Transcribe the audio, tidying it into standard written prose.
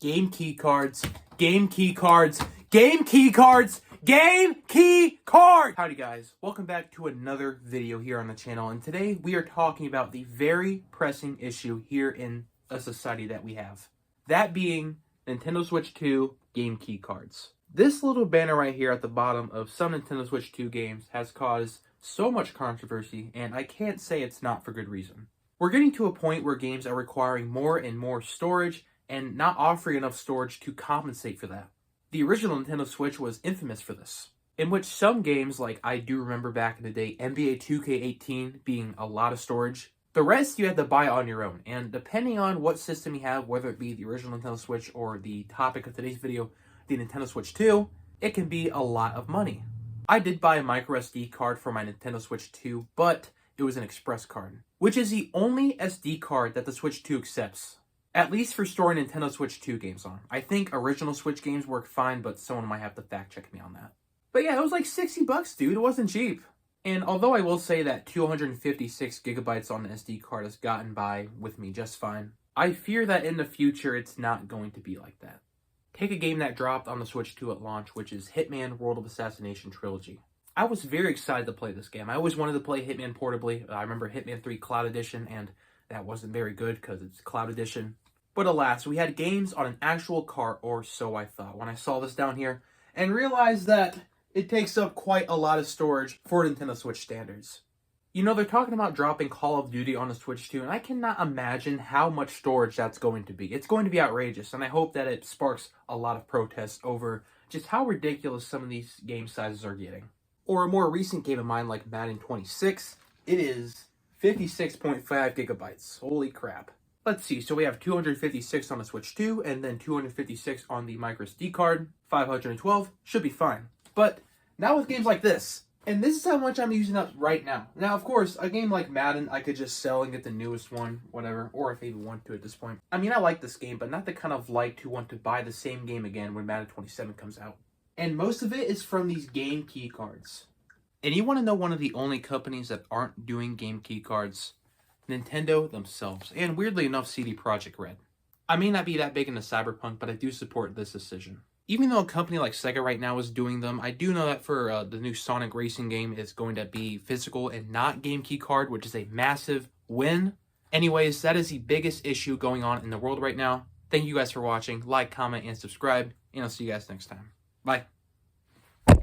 Game key cards. Game key cards. Game key cards. Game key cards. Howdy guys, welcome back to another video here on the channel, and today we are talking about the very pressing issue here in a society that we have. That being Nintendo Switch 2 game key cards. This little banner right here at the bottom of some Nintendo Switch 2 games has caused so much controversy, and I can't say it's not for good reason. We're getting to a point where games are requiring more and more storage and not offering enough storage to compensate for that. The original Nintendo Switch was infamous for this, in which some games, like I do remember back in the day, NBA 2K18 being a lot of storage. The rest you had to buy on your own, and depending on what system you have, whether it be the original Nintendo Switch or the topic of today's video, the Nintendo Switch 2, it can be a lot of money. I did buy a micro SD card for my Nintendo Switch 2, but it was an express card, which is the only SD card that the Switch 2 accepts. At least for storing Nintendo Switch 2 games on. I think original Switch games work fine, but someone might have to fact check me on that. But yeah, it was like $60, dude. It wasn't cheap. And although I will say that 256 gigabytes on the SD card has gotten by with me just fine, I fear that in the future it's not going to be like that. Take a game that dropped on the Switch 2 at launch, which is Hitman World of Assassination Trilogy. I was very excited to play this game. I always wanted to play Hitman portably. I remember Hitman 3 Cloud Edition, and that wasn't very good because it's Cloud Edition. But alas, we had games on an actual cart, or so I thought, when I saw this down here, and realized that it takes up quite a lot of storage for Nintendo Switch standards. You know, they're talking about dropping Call of Duty on the Switch 2, and I cannot imagine how much storage that's going to be. It's going to be outrageous, and I hope that it sparks a lot of protests over just how ridiculous some of these game sizes are getting. Or a more recent game of mine like Madden 26, it is 56.5 gigabytes. Holy crap. Let's see, so we have 256 on the Switch 2, and then 256 on the microSD card. 512 should be fine. But now with games like this, and this is how much I'm using up right now. Now, of course, a game like Madden, I could just sell and get the newest one, whatever, or if I even want to at this point. I mean, I like this game, but not the kind of like to want to buy the same game again when Madden 27 comes out. And most of it is from these game key cards. And you want to know one of the only companies that aren't doing game key cards? Nintendo themselves, and weirdly enough, CD Projekt Red. I may not be that big into Cyberpunk, but I do support this decision. Even though a company like Sega right now is doing them, I do know that for the new Sonic Racing game, it's going to be physical and not game key card, which is a massive win. Anyways, that is the biggest issue going on in the world right now. Thank you guys for watching. Like, comment, and subscribe, and I'll see you guys next time. Bye.